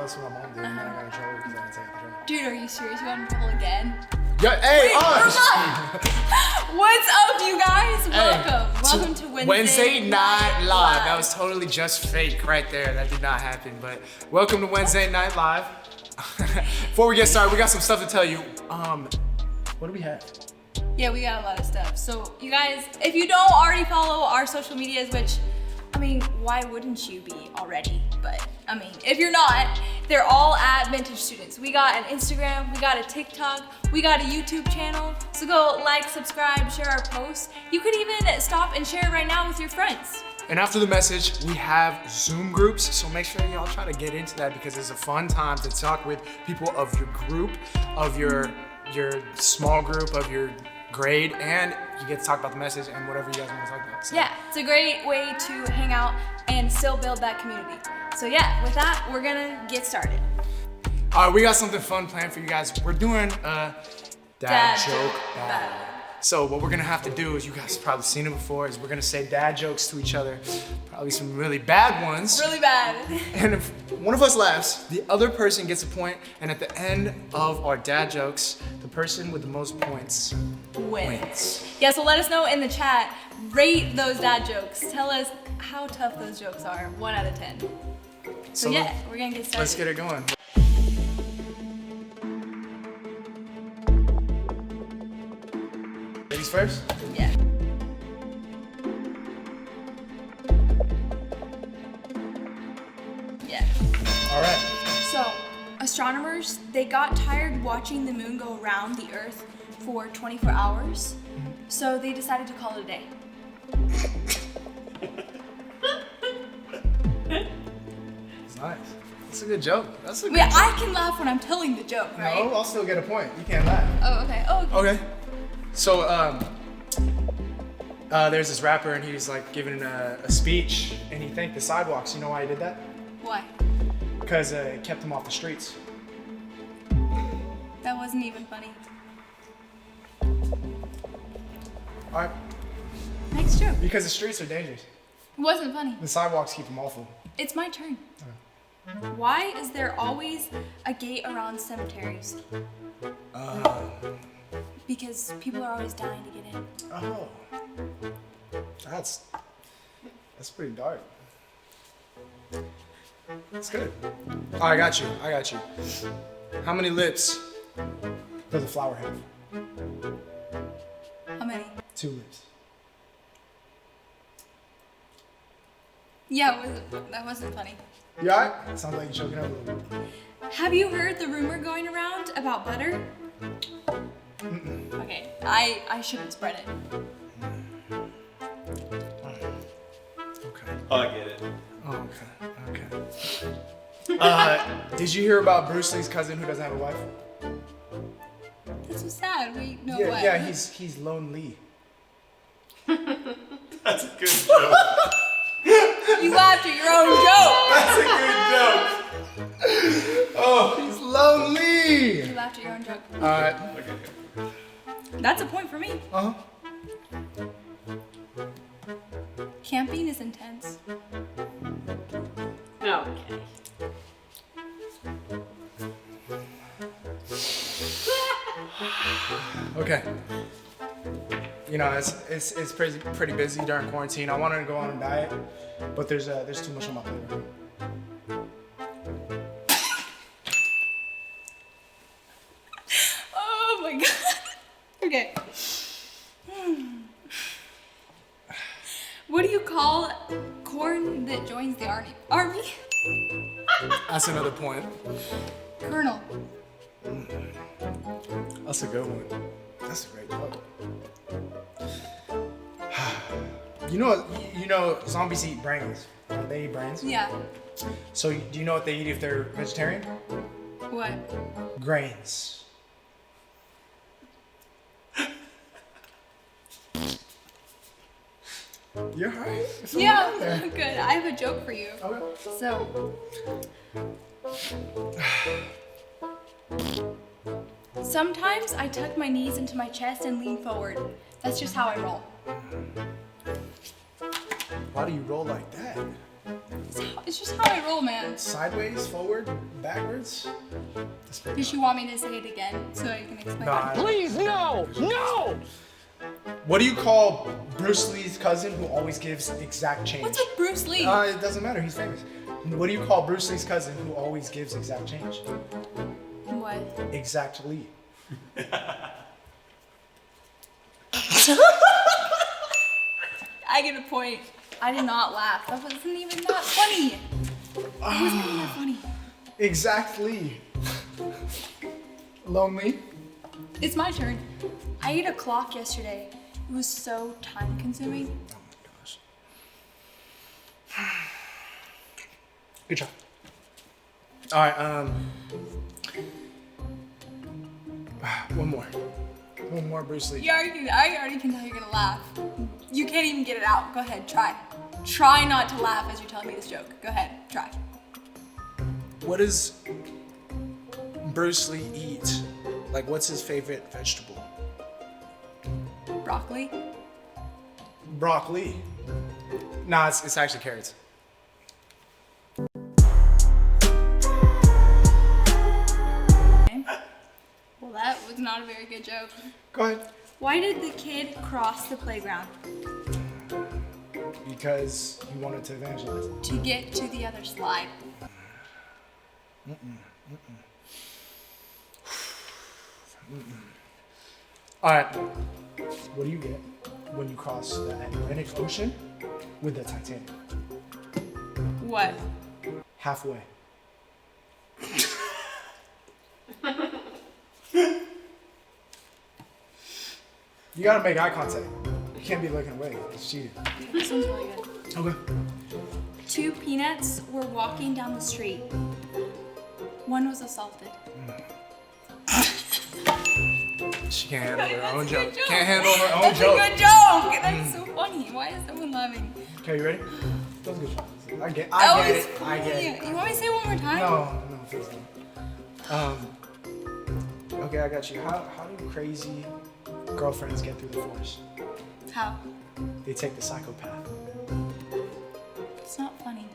that's what my mom did, and then I got in trouble because I didn't take the trouble. Dude, are you serious? You got in trouble again? Yeah, hey, What's up, you guys? Hey, Welcome to Wednesday Night Live. That was totally just fake right there. That did not happen. But welcome to Wednesday Night Live. Before we get started, we got some stuff to tell you. What do we have? Yeah, we got a lot of stuff. So, you guys, if you don't already follow our social medias, which, I mean, why wouldn't you be already? But, I mean, if you're not, they're all at Vintage Students. We got an Instagram, we got a TikTok, we got a YouTube channel. So go like, subscribe, share our posts. You could even stop and share right now with your friends. And after the message, we have Zoom groups, so make sure y'all try to get into that because it's a fun time to talk with people of your group, of your small group, of your grade, and you get to talk about the message and whatever you guys want to talk about. So. Yeah, it's a great way to hang out and still build that community. So yeah, with that, we're gonna get started. All right, we got something fun planned for you guys. We're doing a dad joke battle. So what we're gonna have to do is, you guys have probably seen it before, is we're gonna say dad jokes to each other, probably some really bad ones. Really bad. And if one of us laughs, the other person gets a point, and at the end of our dad jokes, the person with the most points wins. Yeah, so let us know in the chat, rate those dad jokes. Tell us how tough those jokes are, 1 out of 10. So yeah, we're gonna get started. Let's get it going. Ladies first? Yeah. Yeah. All right. So, astronomers, they got tired watching the moon go around the Earth for 24 hours, so they decided to call it a day. It's nice. That's a good joke. That's a good Wait, joke. I can laugh when I'm telling the joke, right? No, I'll still get a point. You can't laugh. Oh, okay. Oh, okay. Okay. So, there's this rapper and he was like giving a speech and he thanked the sidewalks. You know why he did that? Why? Because it kept him off the streets. That wasn't even funny. All right. Next joke. Because the streets are dangerous. It wasn't funny. The sidewalks keep them awful. It's my turn. Why is there always a gate around cemeteries? Because people are always dying to get in. Oh. That's pretty dark. That's good. Oh, I got you. How many lips does a flower have? How many? 2 lips. Yeah, that wasn't funny. You alright? Sounds like you're choking up a little bit. Have you heard the rumor going around about butter? Okay, I shouldn't spread it. Okay. Oh, I get it. Oh, okay. Did you hear about Bruce Lee's cousin who doesn't have a wife? That's so sad. Wait, no Yeah, what? yeah, he's lonely. That's a good joke. You laughed at your own joke. That's a good joke. Oh, he's lonely. You laughed at your own joke. Alright. Okay. That's a point for me. Uh-huh. Camping is intense. Okay. Okay. You know, it's pretty busy during quarantine. I wanted to go on a diet, but there's too much on my plate right now. Oh my god. Okay. What do you call corn that joins the army? That's another point. Colonel. That's a good one. That's a great joke. You know, zombies eat brains. Right? They eat brains. Yeah. So do you know what they eat if they're vegetarian? What? Grains. You're right. Yeah, good. I have a joke for you. Okay. So, sometimes I tuck my knees into my chest and lean forward. That's just how I roll. Why do you roll like that? It's just how I roll, man. Sideways, forward, backwards. That's pretty Did you want me to say it again so I can explain? Nah. Please, no! No! What do you call Bruce Lee's cousin who always gives exact change? What's with Bruce Lee? It doesn't matter. He's famous. What do you call Bruce Lee's cousin who always gives exact change? What? Exactly. I get a point. I did not laugh. That wasn't even that funny. It wasn't even that funny. Exactly. Lonely. It's my turn. I ate a clock yesterday. It was so time consuming. Oh my gosh. Good job. All right. One more, Bruce Lee. I already can tell you're gonna laugh. You can't even get it out. Go ahead, try. Try not to laugh as you're telling me this joke. Go ahead, try. What does Bruce Lee eat? Like, what's his favorite vegetable? Broccoli? Broccoli. Nah, it's actually carrots. Okay. Well, that was not a very good joke. Go ahead. Why did the kid cross the playground? Because he wanted to evangelize. To get to the other slide. All right. What do you get when you cross the Atlantic Ocean with the Titanic? What? Halfway. You gotta make eye contact. You can't be looking away. It's cheating. This one's really good. Okay. 2 peanuts were walking down the street. One was assaulted. She can't handle her That's own a joke. good joke. Can't handle her own That's joke. a good joke. That's so funny. Why is someone laughing? Okay, you ready? That was a good job. I get That was it. I get funny. it. You want me to say it one more time? No, please don't. Okay, I got you. How do crazy girlfriends get through the forest? How? They take the psychopath. It's not funny.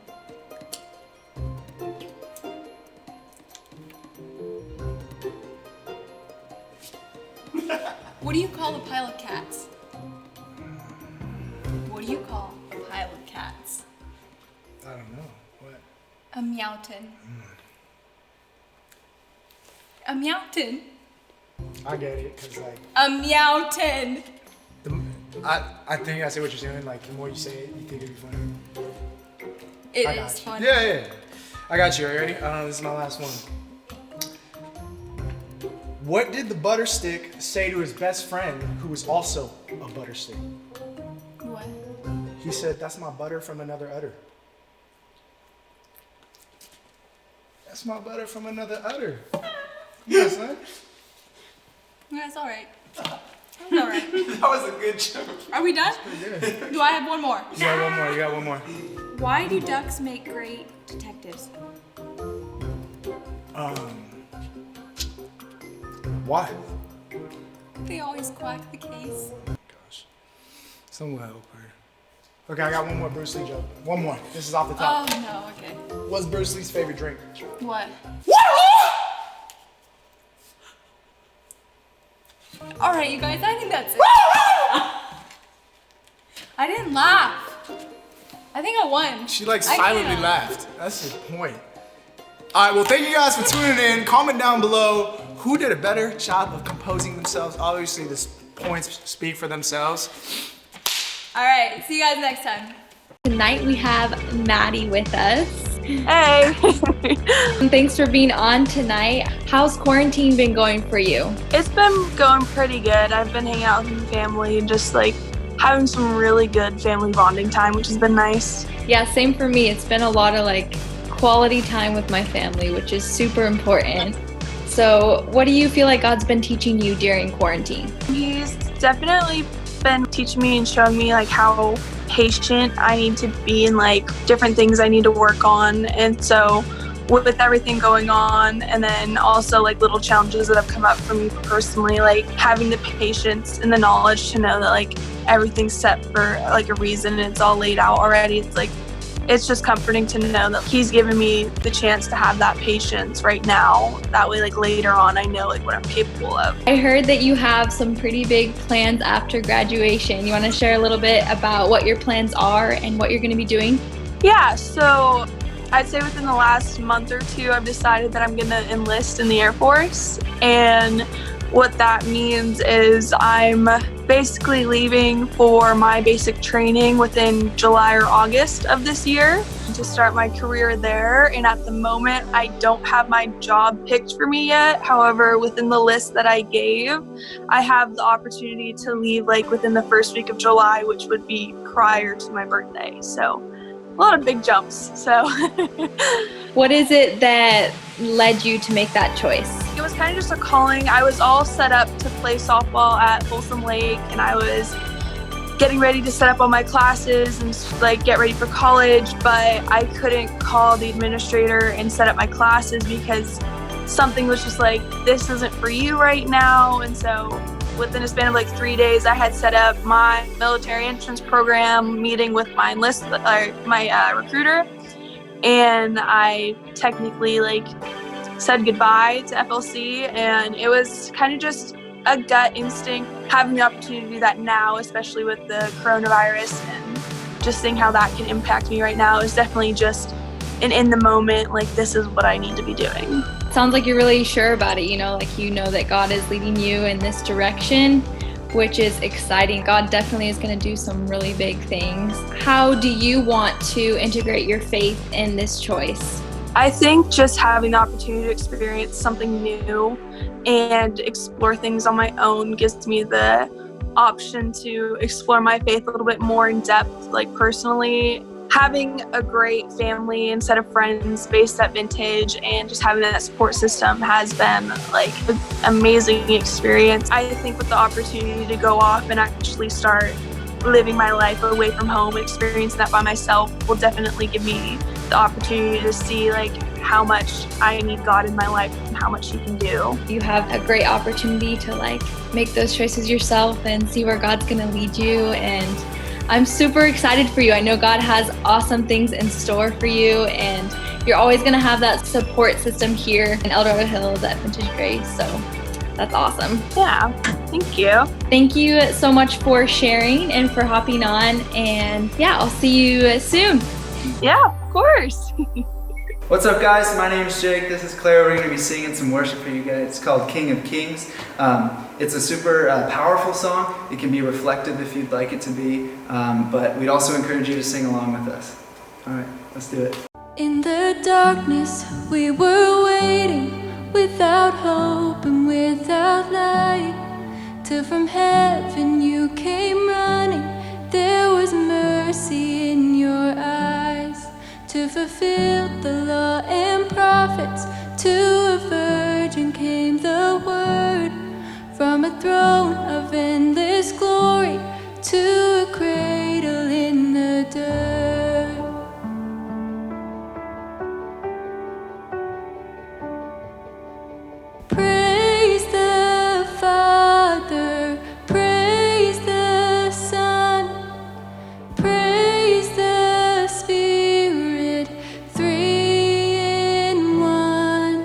What do you call a pile of cats? What do you call a pile of cats? I don't know. What? A meowton. A meowton. I get it, cause like A meowton. I think I see what you're saying. Like the more you say it, you think it'd be funny. It I got is you. funny. Yeah. I got you. Are you ready? This is my last one. What did the butter stick say to his best friend, who was also a butter stick? What? He said, "That's my butter from another udder." That's my butter from another udder. Yeah, son. That's all right. That's all right. That was a good joke. Are we done? Yeah. Do I have one more? You got one more. You got one more. Why do ducks make great detectives? Why? They always quack the case. Gosh. Someone help her. Okay, I got one more Bruce Lee joke. One more. This is off the top. Oh no, okay. What's Bruce Lee's favorite drink? What? All right, you guys, I think that's it. I didn't laugh. I think I won. She like I silently can't. laughed. That's the point. All right, well, thank you guys for tuning in. Comment down below who did a better job of composing themselves. Obviously, the points speak for themselves. All right, see you guys next time. Tonight we have Maddie with us. Hey! Thanks for being on tonight. How's quarantine been going for you? It's been going pretty good. I've been hanging out with my family and just like having some really good family bonding time, which has been nice. Yeah, same for me. It's been a lot of like quality time with my family, which is super important. So what do you feel like God's been teaching you during quarantine? He's definitely been teaching me and showing me like how patient I need to be and like different things I need to work on. And so with everything going on, and then also like little challenges that have come up for me personally, like having the patience and the knowledge to know that like everything's set for like a reason and it's all laid out already. It's like it's just comforting to know that he's given me the chance to have that patience right now. That way, like later on, I know like what I'm capable of. I heard that you have some pretty big plans after graduation. You want to share a little bit about what your plans are and what you're going to be doing? Yeah, so I'd say within the last month or two, I've decided that I'm going to enlist in the Air Force. And what that means is I'm basically leaving for my basic training within July or August of this year to start my career there. And at the moment, I don't have my job picked for me yet. However, within the list that I gave, I have the opportunity to leave like within the first week of July, which would be prior to my birthday. So a lot of big jumps. So What is it that led you to make that choice? it was kind of just a calling. I was all set up to play softball at Folsom Lake, and I was getting ready to set up all my classes and like get ready for college, but I couldn't call the administrator and set up my classes because something was just like, this isn't for you right now. And so within a span of like 3 days, I had set up my military entrance program meeting with my recruiter, and I technically like said goodbye to FLC, and it was kind of just a gut instinct having the opportunity to do that now, especially with the coronavirus, and just seeing how that can impact me right now is definitely just an in the moment, like this is what I need to be doing. Sounds like you're really sure about it, like you know that God is leading you in this direction, which is exciting. God definitely is going to do some really big things. How do you want to integrate your faith in this choice? I think just having the opportunity to experience something new and explore things on my own gives me the option to explore my faith a little bit more in depth, like personally. Having a great family and set of friends based at Vintage and just having that support system has been like an amazing experience. I think with the opportunity to go off and actually start living my life away from home, experiencing that by myself will definitely give me the opportunity to see like how much I need God in my life and how much He can do. You have a great opportunity to like make those choices yourself and see where God's going to lead you, and I'm super excited for you. I know God has awesome things in store for you, and you're always going to have that support system here in El Dorado Hills at Vintage Grace. So that's awesome. Yeah, thank you. Thank you so much for sharing and for hopping on. And yeah, I'll see you soon. Yeah, of course. What's up, guys? My name is Jake. This is Claire. We're going to be singing some worship for you guys. It's called King of Kings. It's a super powerful song. It can be reflective if you'd like it to be, but we'd also encourage you to sing along with us. All right, let's do it. In the darkness, we were waiting, without hope and without light, till from heaven you came running. There was mercy in your eyes, to fulfill the law and prophets. To a virgin came the word, from a throne of endless glory to a cradle in the dirt. Praise the Father, praise the Son, praise the Spirit, three in one.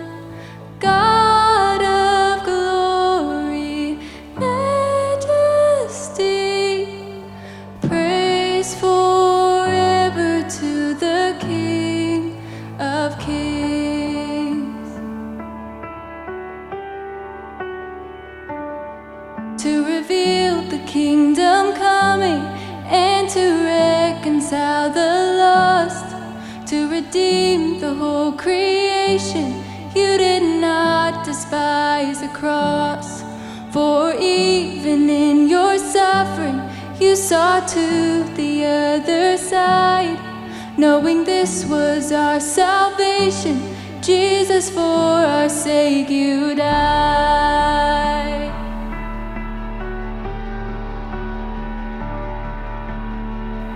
God of glory, majesty, praise forever to the King of Kings. To reveal the kingdom coming and to reconcile the lost, to redeem the whole creation. You did not despise the cross, for even in your suffering you saw to the other side, knowing this was our salvation. Jesus, for our sake you died.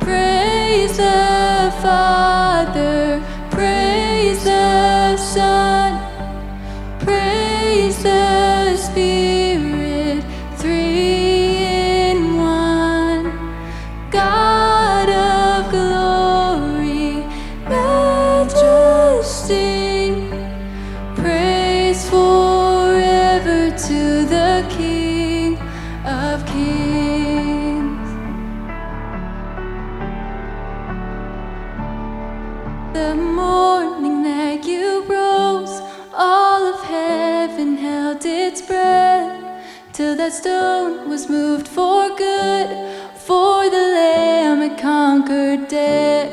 Praise the Father, praise the Son, praise the Spirit, three in one. God of glory, Praise forever to the King of Kings. The morning that you rose, all of heaven held its breath, till that stone was moved for good, for the Lamb had conquered death.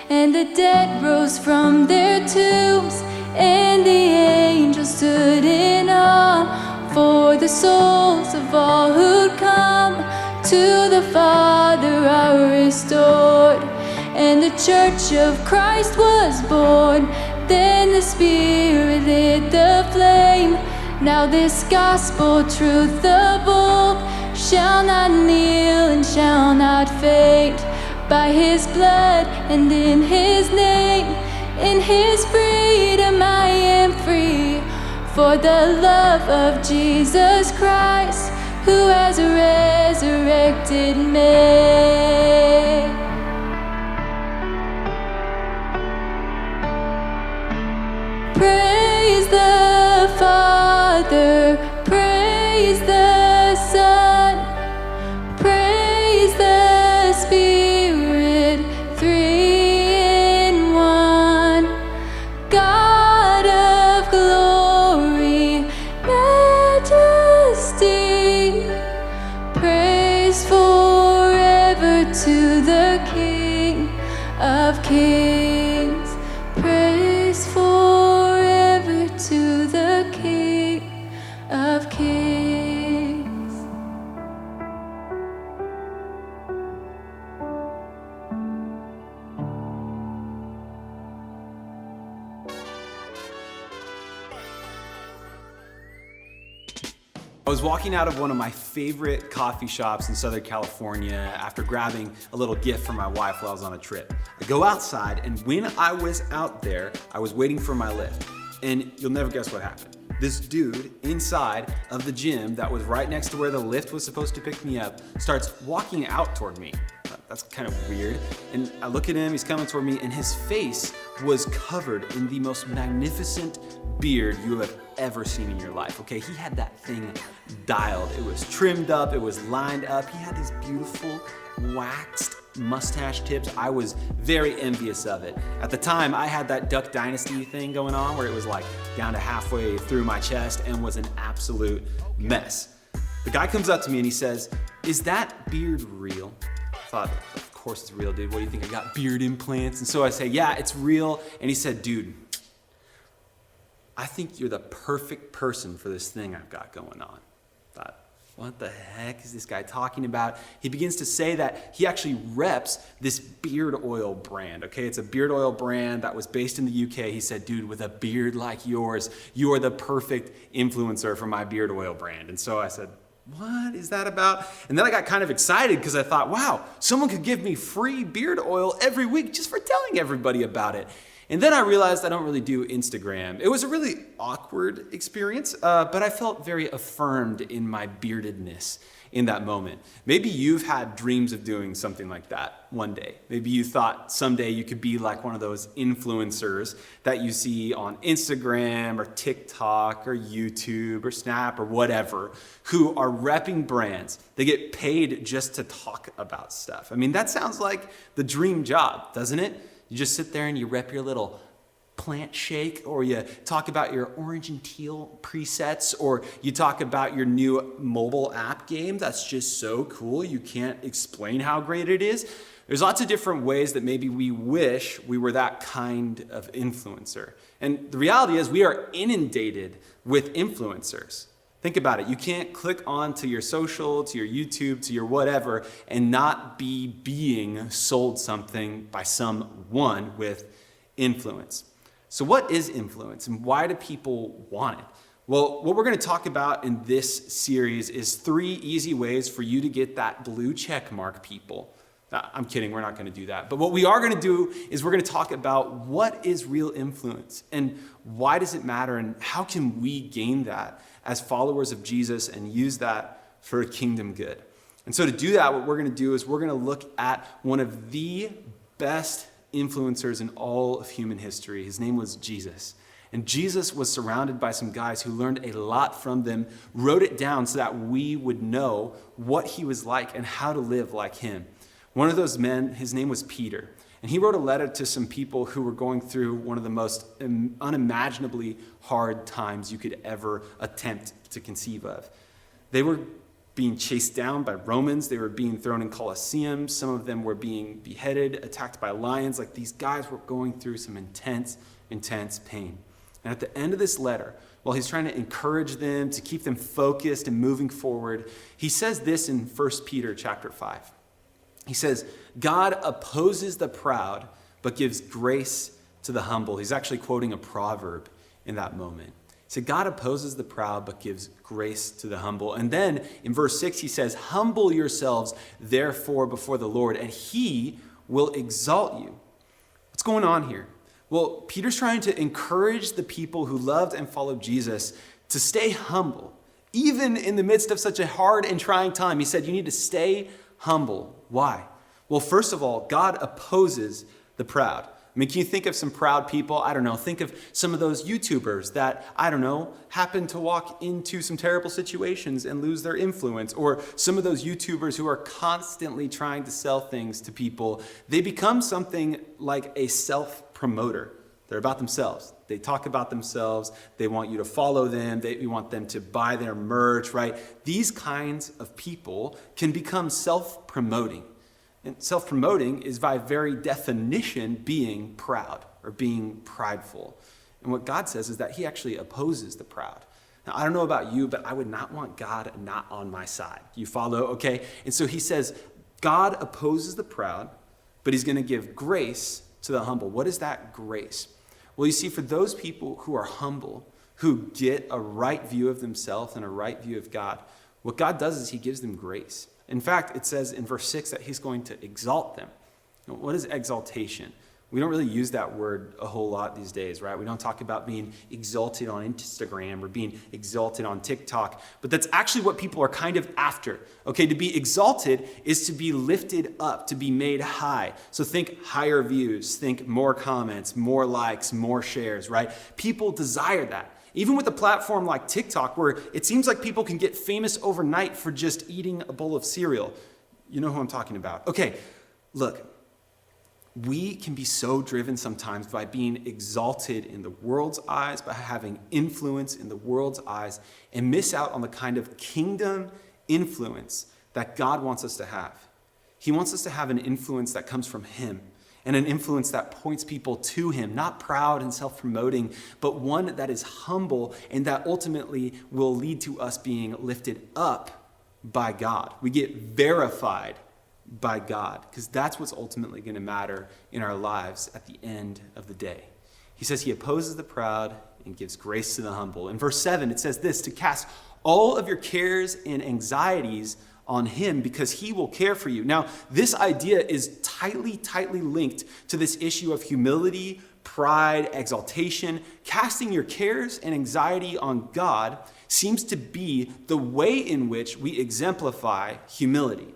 And the dead rose from their tombs, and the angels stood in awe, for the souls of all who'd come to the Father are restored. And the church of Christ was born, then the Spirit lit the flame. Now this gospel truth of old shall not kneel and shall not faint. By his blood and in his name, in his freedom I am free. For the love of Jesus Christ, who has resurrected me. Praise the Father, praise the Son, praise the Spirit, three in one. God of glory, majesty, praise forever to the King of Kings. Praise forever to the King of Kings. I was walking out of one of my favorite coffee shops in Southern California after grabbing a little gift for my wife while I was on a trip. I go outside, and when I was out there, I was waiting for my lift. And you'll never guess what happened. This dude inside of the gym that was right next to where the lift was supposed to pick me up starts walking out toward me. That's kind of weird. And I look at him, he's coming toward me, and his face was covered in the most magnificent beard you have ever seen in your life, okay? He had that thing dialed. It was trimmed up, it was lined up. He had these beautiful waxed mustache tips. I was very envious of it. At the time, I had that Duck Dynasty thing going on where it was like down to halfway through my chest and was an absolute mess. The guy comes up to me and he says, "Is that beard real?" I thought, of course it's real, dude. What do you think? I got beard implants? And so I say, "Yeah, it's real." And he said, "Dude, I think you're the perfect person for this thing I've got going on." I thought, what the heck is this guy talking about? He begins to say that he actually reps this beard oil brand, okay? It's a beard oil brand that was based in the UK. He said, "Dude, with a beard like yours, you are the perfect influencer for my beard oil brand." And so I said, what is that about? And then I got kind of excited because I thought, wow, someone could give me free beard oil every week just for telling everybody about it. And then I realized I don't really do Instagram. It was a really awkward experience, but I felt very affirmed in my beardedness in that moment. Maybe you've had dreams of doing something like that one day. Maybe you thought someday you could be like one of those influencers that you see on Instagram or TikTok or YouTube or Snap or whatever, who are repping brands. They get paid just to talk about stuff. I mean, that sounds like the dream job, doesn't it? You just sit there and you rep your little plant shake, or you talk about your orange and teal presets, or you talk about your new mobile app game that's just so cool you can't explain how great it is. There's lots of different ways that maybe we wish we were that kind of influencer. And the reality is we are inundated with influencers. Think about it. You can't click on to your social, to your YouTube, to your whatever, and not be being sold something by someone with influence. So what is influence, and why do people want it? Well, what we're going to talk about in this series is 3 easy ways for you to get that blue check mark, people. I'm kidding, we're not going to do that. But what we are going to do is we're going to talk about what is real influence and why does it matter and how can we gain that as followers of Jesus and use that for a kingdom good. And so to do that, what we're going to do is we're going to look at one of the best influencers in all of human history. His name was Jesus. And Jesus was surrounded by some guys who learned a lot from them, wrote it down so that we would know what he was like and how to live like him. One of those men, his name was Peter. And he wrote a letter to some people who were going through one of the most unimaginably hard times you could ever attempt to conceive of. They were being chased down by Romans. They were being thrown in Colosseums. Some of them were being beheaded, attacked by lions. Like, these guys were going through some intense pain. And at the end of this letter, while he's trying to encourage them, to keep them focused and moving forward, he says this in 1 Peter chapter 5. He says, God opposes the proud, but gives grace to the humble. He's actually quoting a proverb in that moment. He said, God opposes the proud, but gives grace to the humble. And then in verse 6, he says, humble yourselves, therefore, before the Lord, and he will exalt you. What's going on here? Well, Peter's trying to encourage the people who loved and followed Jesus to stay humble, even in the midst of such a hard and trying time. He said, you need to stay humble. Why? Well, first of all, God opposes the proud. I mean, can you think of some proud people? I don't know. Think of some of those YouTubers that, I don't know, happen to walk into some terrible situations and lose their influence. Or some of those YouTubers who are constantly trying to sell things to people. They become something like a self-promoter. They're about themselves. They talk about themselves. They want you to follow them. You want them to buy their merch, right? These kinds of people can become self-promoting. And self-promoting is by very definition being proud or being prideful. And what God says is that he actually opposes the proud. Now, I don't know about you, but I would not want God not on my side. You follow? Okay? And so he says, God opposes the proud, but he's going to give grace to the humble. What is that grace? Well, you see, for those people who are humble, who get a right view of themselves and a right view of God, what God does is he gives them grace. In fact, it says in verse 6 that he's going to exalt them. Now, what is exaltation? We don't really use that word a whole lot these days, right? We don't talk about being exalted on Instagram or being exalted on TikTok, but that's actually what people are kind of after. Okay, to be exalted is to be lifted up, to be made high. So think higher views, think more comments, more likes, more shares, right? People desire that. Even with a platform like TikTok, where it seems like people can get famous overnight for just eating a bowl of cereal. You know who I'm talking about. Okay, look. We can be so driven sometimes by being exalted in the world's eyes, by having influence in the world's eyes, and miss out on the kind of kingdom influence that God wants us to have. He wants us to have an influence that comes from him, and an influence that points people to him, not proud and self-promoting, but one that is humble and that ultimately will lead to us being lifted up by God. We get verified by God, because that's what's ultimately going to matter in our lives at the end of the day. He says he opposes the proud and gives grace to the humble. In verse 7, it says this, to cast all of your cares and anxieties on him because he will care for you. Now, this idea is tightly linked to this issue of humility, pride, exaltation. Casting your cares and anxiety on God seems to be the way in which we exemplify humility.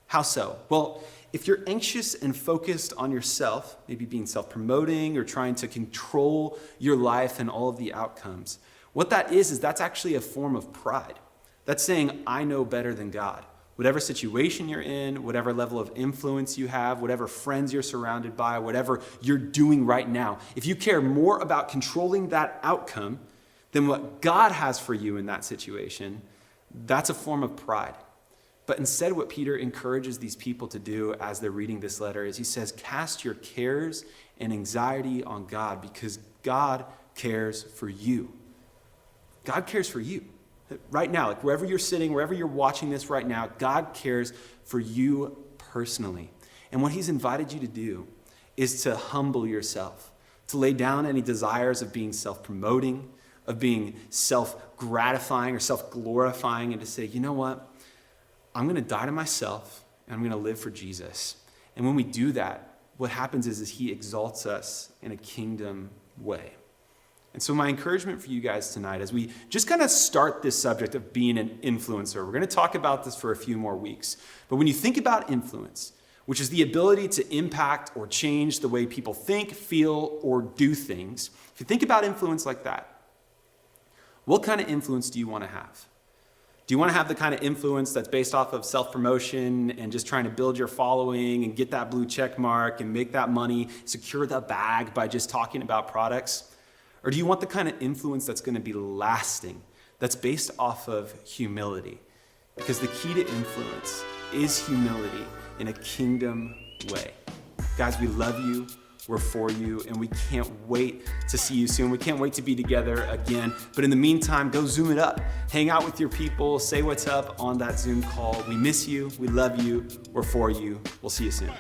How so? Well, if you're anxious and focused on yourself, maybe being self-promoting or trying to control your life and all of the outcomes, what that is that's actually a form of pride. That's saying, I know better than God. Whatever situation you're in, whatever level of influence you have, whatever friends you're surrounded by, whatever you're doing right now, if you care more about controlling that outcome than what God has for you in that situation, that's a form of pride. But instead, what Peter encourages these people to do as they're reading this letter is he says, cast your cares and anxiety on God because God cares for you. God cares for you. Right now, like wherever you're sitting, wherever you're watching this right now, God cares for you personally. And what he's invited you to do is to humble yourself, to lay down any desires of being self-promoting, of being self-gratifying or self-glorifying, and to say, you know what? I'm going to die to myself, and I'm going to live for Jesus. And when we do that, what happens is he exalts us in a kingdom way. And so my encouragement for you guys tonight, as we just kind of start this subject of being an influencer, we're going to talk about this for a few more weeks. But when you think about influence, which is the ability to impact or change the way people think, feel, or do things. If you think about influence like that, what kind of influence do you want to have? Do you want to have the kind of influence that's based off of self-promotion and just trying to build your following and get that blue check mark and make that money, secure the bag by just talking about products? Or do you want the kind of influence that's going to be lasting, that's based off of humility? Because the key to influence is humility in a kingdom way. Guys, we love you. We're for you, and we can't wait to see you soon. We can't wait to be together again. But in the meantime, go Zoom it up. Hang out with your people. Say what's up on that Zoom call. We miss you. We love you. We're for you. We'll see you soon.